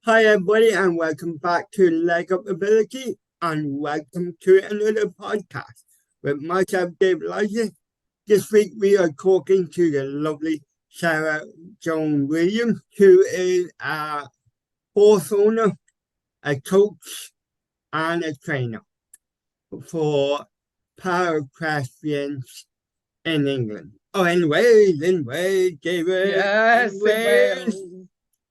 Hi everybody and welcome back to LegUpAbility and welcome to another podcast with myself, Dave Elijah. This week we are talking to the lovely Sara Jones Williams, who is a horse owner, a coach and a trainer for para equestrians in England. Oh, in Wales, David. Yes, in Wales.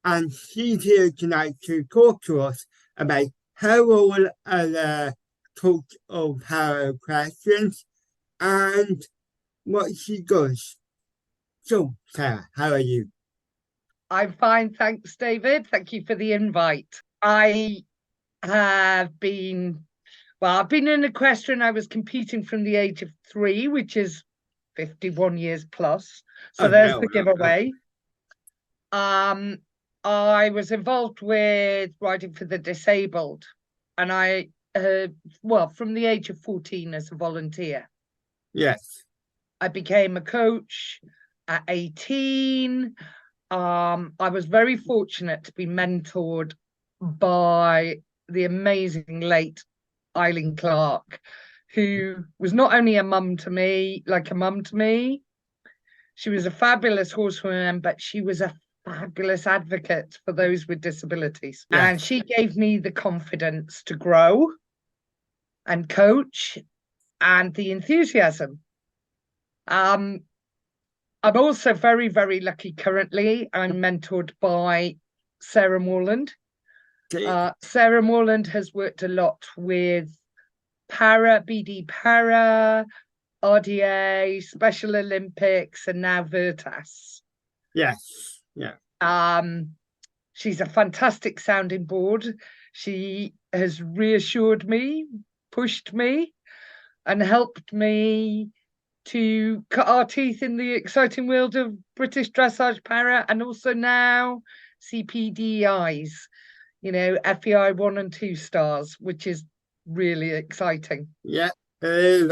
And she's here tonight to talk to us about her role as a coach of para equestrians and what she does. So, Sara, how are you? I'm fine, thanks, David. Thank you for the invite. I've been an equestrian. I was competing from the age of 3, which is 51 years plus. So there's the giveaway. I was involved with riding for the disabled, and I, from the age of 14 as a volunteer. Yes. I became a coach at 18. I was very fortunate to be mentored by the amazing late Eileen Clark, who was not only a mum to me, she was a fabulous horsewoman, but she was a fabulous advocate for those with disabilities. Yes. And she gave me the confidence to grow and coach and the enthusiasm. I'm also very, very lucky currently. I'm mentored by Sara Morland. Sara Morland has worked a lot with BD Para, RDA, Special Olympics, and now Virtus. Yes, yeah. She's a fantastic sounding board. She has reassured me, pushed me, and helped me to cut our teeth in the exciting world of British dressage para, and also now CPEDIs, FEI 1 and 2 stars, which is really exciting. Yeah, it is.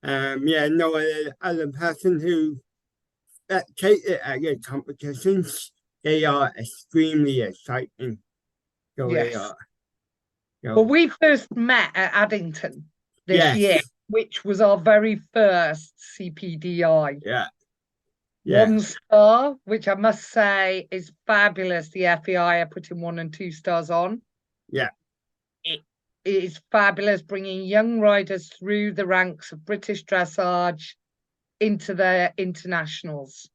As a person who take it at your competitions, they are extremely exciting. So yes. They are. Well, we first met at Addington this year, which was our very first CPEDI. Yeah. 1 star, which I must say is fabulous. The FEI are putting 1 and 2 stars on. Yeah. It is fabulous, bringing young riders through the ranks of British dressage into their internationals.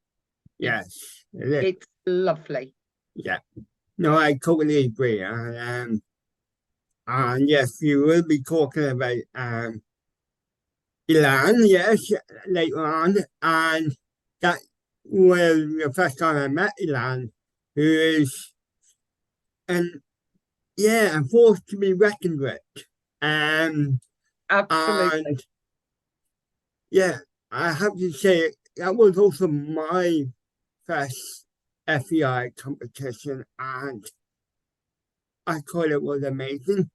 Yes. It's lovely. Yeah. No, I totally agree. And yes, you will be talking about Elan, yes, later on. And that was the first time I met Elan, who is a force to be reckoned with. Absolutely. And yeah, I have to say that was also my first FEI competition, and I thought it was amazing.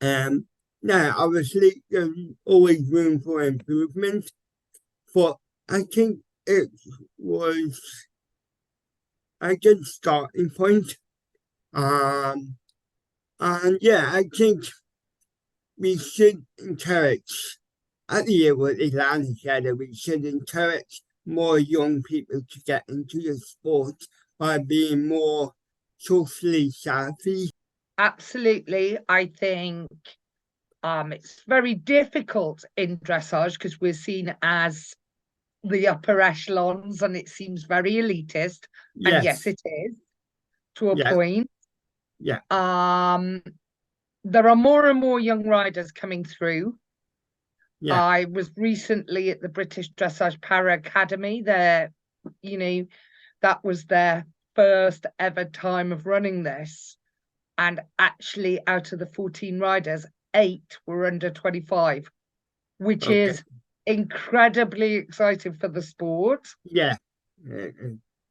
Now, obviously, there's always room for improvement, but I think it was a good starting point. And yeah, I think we should encourage, at the year what Elan said, that we should encourage more young people to get into the sport by being more socially savvy. Absolutely. I think it's very difficult in dressage because we're seen as the upper echelons and it seems very elitist. Yes. And yes, it is to a point. Yeah. There are more and more young riders coming through. Yeah. I was recently at the British Dressage Para Academy. That was their first ever time of running this. And actually, out of the 14 riders, 8 were under 25, which is incredibly exciting for the sport. Yeah.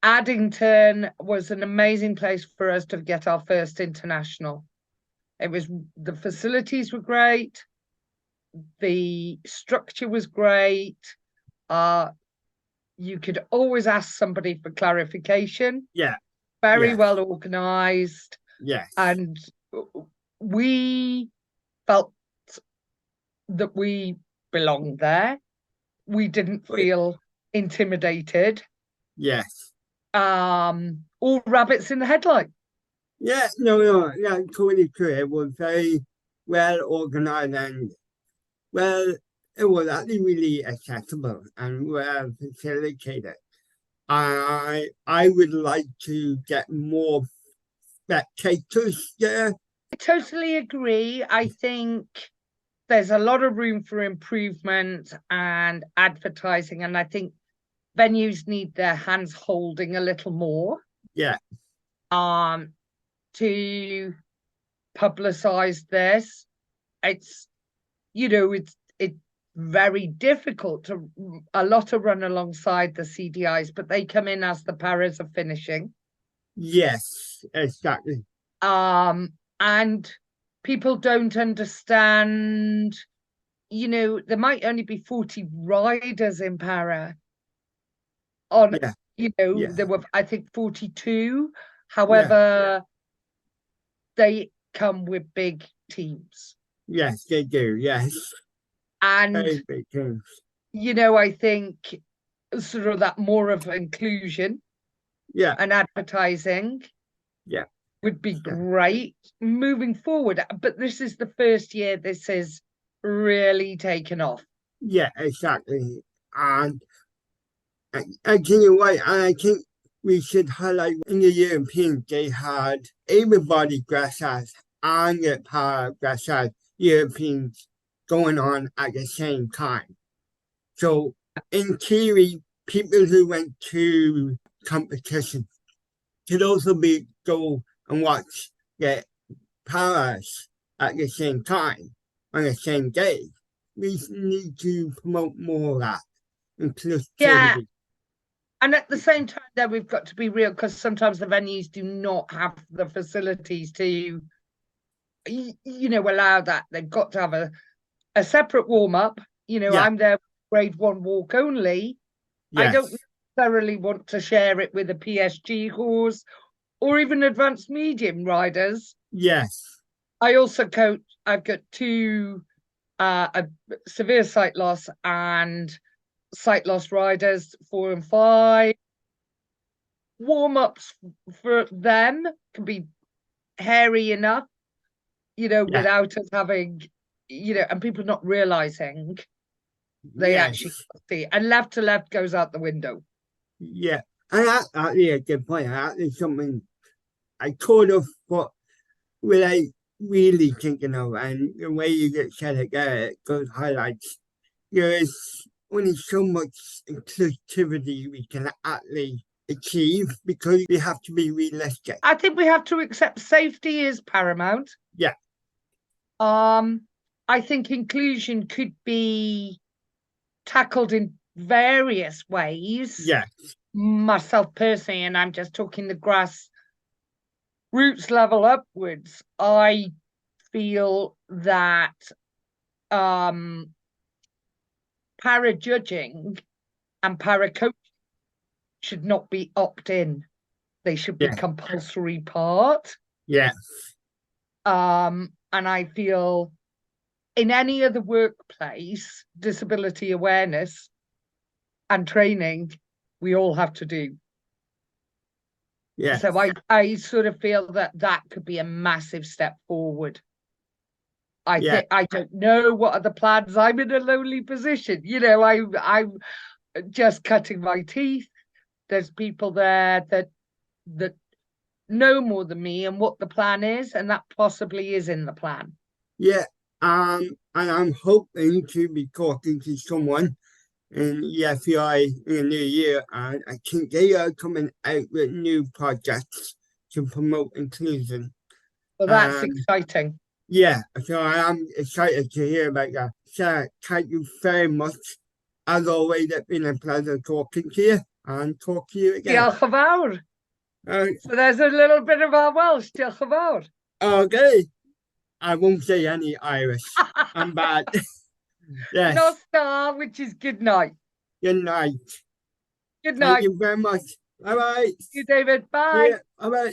Addington was an amazing place for us to get our first international. The facilities were great. The structure was great. You could always ask somebody for clarification. Yeah. very well organised. Yes. And we felt that we belonged there. We didn't feel intimidated. Yes. All rabbits in the headlight. Yeah, no, totally true. It was very well organized and well, it was actually really accessible and well facilitated. I would like to get more spectators there. I totally agree. I think there's a lot of room for improvement and advertising, and I think venues need their hands holding a little more. Yeah. To publicize this. It's very difficult to a lot to run alongside the CDIs, but they come in as the paras are finishing. Yes, exactly. And people don't understand, there might only be 40 riders in para. There were, I think, 42. However, they come with big teams. Yes, they do. Yes. And, very big teams. I think sort of that more of inclusion and advertising would be great moving forward. But this is the first year this is really taken off. Yeah, exactly. And I tell you what, I think we should highlight in the Europeans, they had everybody dressage and the para dressage Europeans going on at the same time. So in theory, people who went to competition could also go and watch the paras at the same time on the same day. We need to promote more of that inclusivity. Yeah. And at the same time, there we've got to be real, because sometimes the venues do not have the facilities to, allow that. They've got to have a separate warm-up. I'm there grade 1 walk only. Yes. I don't necessarily want to share it with a PSG horse or even advanced medium riders. Yes. I also coach, I've got 2 a severe sight loss and sight loss riders, 4 and 5. Warm-ups for them can be hairy enough, without us having, and people not realizing they actually see. And left to left goes out the window. Yeah. And that's actually a good point. That is something I thought of, but without really thinking of, and the way you just said it there, it goes highlights. There is only so much inclusivity we can actually achieve because we have to be realistic. I think we have to accept safety is paramount. Yeah. I think inclusion could be tackled in various ways. Yeah. Myself personally, and I'm just talking the grass roots level upwards, I feel that para judging and para coaching should not be opt-in. They should be compulsory part. Yes. And I feel in any other workplace, disability awareness and training, we all have to do. Yeah. So I sort of feel that could be a massive step forward. I think I don't know what are the plans. I'm in a lonely position. I'm just cutting my teeth. There's people there that know more than me and what the plan is, and that possibly is in the plan. Yeah. And I'm hoping to be talking to someone in EFEI in the new year, and I think they are coming out with new projects to promote inclusion. Well, that's exciting. Yeah, so I am excited to hear about that. Sarah, thank you very much. As always, it's been a pleasure talking to you, and talk to you again. Diolch yn fawr. So there's a little bit of our Welsh. Diolch yn fawr. Okay. I won't say any Irish. I'm bad. Yes. No star, which is good night. Good night. Good night. Thank you very much. Bye bye. You, David. Bye. Yeah. Bye bye.